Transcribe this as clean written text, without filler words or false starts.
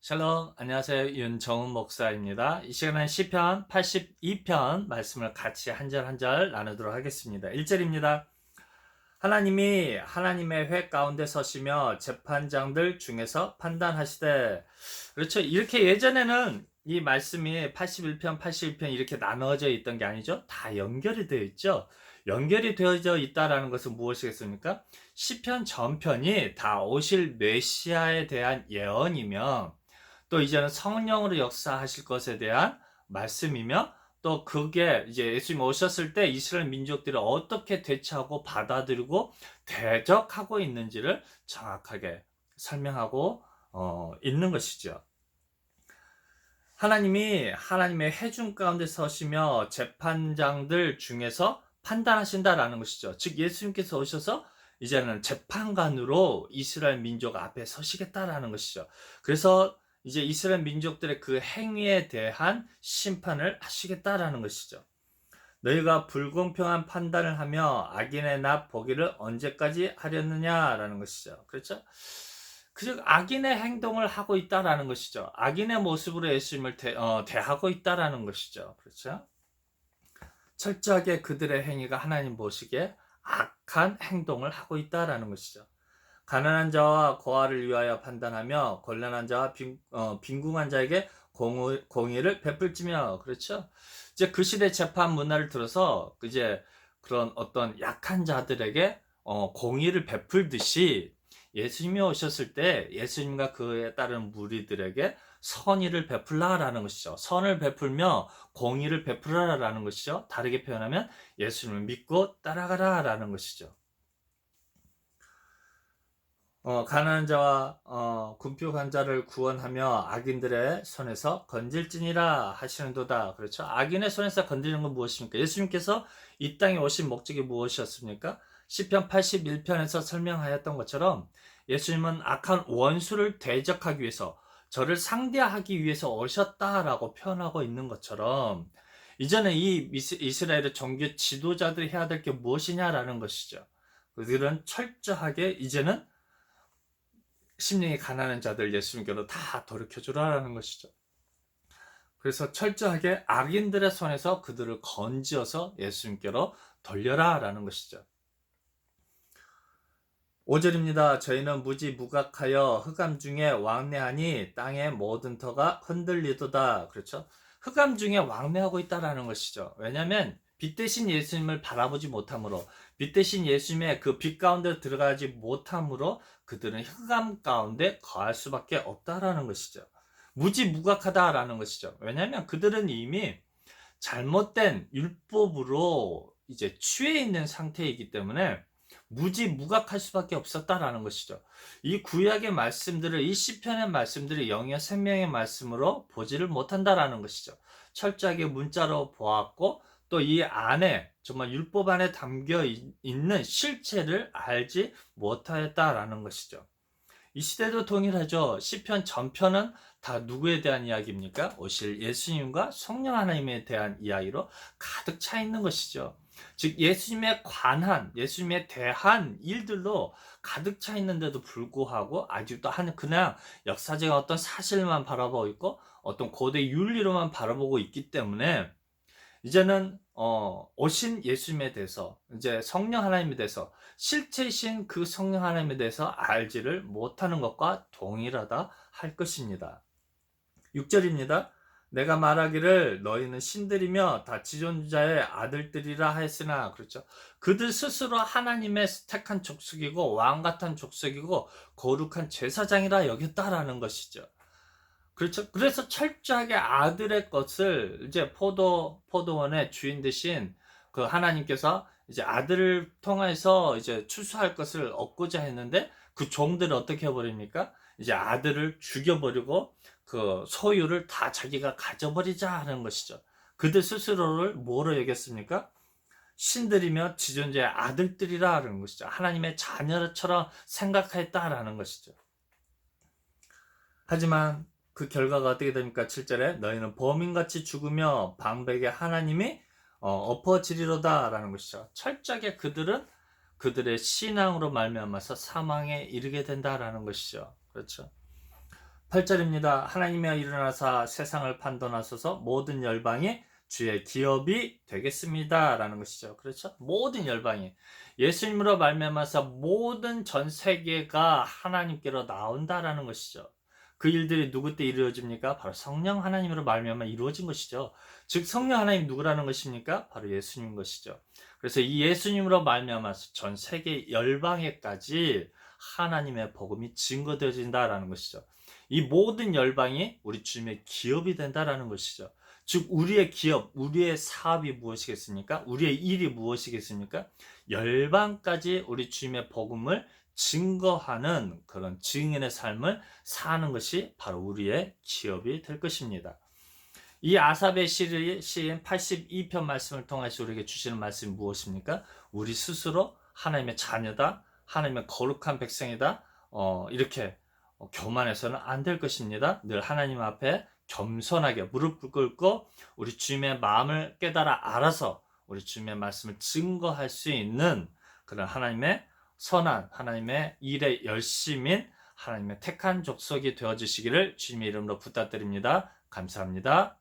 샬롬, 안녕하세요. 윤정훈 목사입니다. 이 시간은 시편 82편 말씀을 같이 한 절 한 절 나누도록 하겠습니다. 1절입니다. 하나님이 하나님의 회 가운데 서시며 재판장들 중에서 판단하시되. 그렇죠. 이렇게 예전에는 이 말씀이 81편, 82편 이렇게 나눠져 있던 게 아니죠. 다 연결이 되어 있죠. 연결이 되어져 있다라는 것은 무엇이겠습니까? 시편 전편이 다 오실 메시아에 대한 예언이며, 또 이제는 성령으로 역사하실 것에 대한 말씀이며, 또 그게 이제 예수님 오셨을 때 이스라엘 민족들이 어떻게 대처하고 받아들이고 대적하고 있는지를 정확하게 설명하고 있는 것이죠. 하나님이 하나님의 회중 가운데 서시며 재판장들 중에서 판단하신다라는 것이죠. 즉 예수님께서 오셔서 이제는 재판관으로 이스라엘 민족 앞에 서시겠다라는 것이죠. 그래서 이제 이스라엘 민족들의 그 행위에 대한 심판을 하시겠다라는 것이죠. 너희가 불공평한 판단을 하며 악인의 나 보기를 언제까지 하렸느냐라는 것이죠. 그렇죠? 그 악인의 행동을 하고 있다라는 것이죠. 악인의 모습으로 예수님을 대하고 있다라는 것이죠. 그렇죠? 철저하게 그들의 행위가 하나님 보시기에 악한 행동을 하고 있다라는 것이죠. 가난한 자와 고아를 위하여 판단하며 곤란한 자와 빈궁한 자에게 공의를 베풀지며. 그렇죠? 이제 그 시대 재판 문화를 들어서 이제 그런 어떤 약한 자들에게 공의를 베풀듯이 예수님이 오셨을 때 예수님과 그에 따른 무리들에게 선의를 베풀라라는 것이죠. 선을 베풀며 공의를 베풀라라는 것이죠. 다르게 표현하면 예수님을 믿고 따라가라라는 것이죠. 가난한 자와 궁핍한 자를 구원하며 악인들의 손에서 건질지니라 하시는도다. 그렇죠? 악인의 손에서 건드리는 건 무엇입니까? 예수님께서 이 땅에 오신 목적이 무엇이었습니까? 시편 81편에서 설명하였던 것처럼 예수님은 악한 원수를 대적하기 위해서, 저를 상대하기 위해서 오셨다라고 표현하고 있는 것처럼, 이제는 이 이스라엘의 종교 지도자들이 해야 될 게 무엇이냐라는 것이죠. 그들은 철저하게 이제는 심령이 가난한 자들 예수님께로 다 돌이켜주라는 것이죠. 그래서 철저하게 악인들의 손에서 그들을 건지어서 예수님께로 돌려라라는 것이죠. 5절입니다. 저희는 무지무각하여 흑암 중에 왕래하니 땅의 모든 터가 흔들리도다. 그렇죠? 흑암 중에 왕래하고 있다라는 것이죠. 왜냐하면 빛 대신 예수님을 바라보지 못함으로, 빛 대신 예수님의 그 빛 가운데 들어가지 못함으로 그들은 흑암 가운데 거할 수밖에 없다라는 것이죠. 무지무각하다라는 것이죠. 왜냐하면 그들은 이미 잘못된 율법으로 이제 취해 있는 상태이기 때문에 무지무각할 수밖에 없었다라는 것이죠. 이 구약의 말씀들을, 이 시편의 말씀들을 영의 생명의 말씀으로 보지를 못한다라는 것이죠. 철저하게 문자로 보았고, 또 이 안에 정말 율법 안에 담겨 있는 실체를 알지 못하였다라는 것이죠. 이 시대도 동일하죠. 시편 전편은 다 누구에 대한 이야기입니까? 오실 예수님과 성령 하나님에 대한 이야기로 가득 차 있는 것이죠. 즉 예수님에 관한, 예수님에 대한 일들로 가득 차 있는데도 불구하고 아직도 그냥 역사적 어떤 사실만 바라보고 있고 어떤 고대 윤리로만 바라보고 있기 때문에 이제는 오신 예수님에 대해서, 이제 성령 하나님에 대해서, 실체이신 그 성령 하나님에 대해서 알지를 못하는 것과 동일하다 할 것입니다. 6절입니다. 내가 말하기를 너희는 신들이며 다 지존자의 아들들이라 하였으나. 그렇죠? 그들 스스로 하나님의 택한 족속이고 왕같은 족속이고 거룩한 제사장이라 여겼다라는 것이죠. 그렇죠. 그래서 철저하게 아들의 것을 이제 포도원의 주인 되신 그 하나님께서 이제 아들을 통해서 이제 추수할 것을 얻고자 했는데, 그 종들을 어떻게 해버립니까? 이제 아들을 죽여버리고 그 소유를 다 자기가 가져버리자 하는 것이죠. 그들 스스로를 뭐로 여겼습니까? 신들이며 지존자의 아들들이라 하는 것이죠. 하나님의 자녀처럼 생각했다라는 것이죠. 하지만 그 결과가 어떻게 됩니까? 7절에 너희는 범인같이 죽으며 방백에 하나님이 엎어지리로다 라는 것이죠. 철저하게 그들은 그들의 신앙으로 말미암아서 사망에 이르게 된다라는 것이죠. 그렇죠. 8절입니다. 하나님이여 일어나사 세상을 판단하소서 모든 열방이 주의 기업이 되겠습니다. 라는 것이죠. 그렇죠? 모든 열방이 예수님으로 말미암아서 모든 전 세계가 하나님께로 나온다라는 것이죠. 그 일들이 누구 때 이루어집니까? 바로 성령 하나님으로 말미암아 이루어진 것이죠. 즉 성령 하나님 누구라는 것입니까? 바로 예수님인 것이죠. 그래서 이 예수님으로 말미암아서 전 세계 열방에까지 하나님의 복음이 증거되어진다라는 것이죠. 이 모든 열방이 우리 주님의 기업이 된다라는 것이죠. 즉 우리의 기업, 우리의 사업이 무엇이겠습니까? 우리의 일이 무엇이겠습니까? 열방까지 우리 주님의 복음을 증거하는 그런 증인의 삶을 사는 것이 바로 우리의 기업이 될 것입니다. 이 아삽의 시인 82편 말씀을 통해서 우리에게 주시는 말씀이 무엇입니까? 우리 스스로 하나님의 자녀다, 하나님의 거룩한 백성이다, 이렇게 교만해서는 안 될 것입니다. 늘 하나님 앞에 겸손하게 무릎 꿇고 우리 주님의 마음을 깨달아 알아서 우리 주님의 말씀을 증거할 수 있는 그런 하나님의 선한 하나님의 일에 열심인 하나님의 택한 족속이 되어주시기를 주님의 이름으로 부탁드립니다. 감사합니다.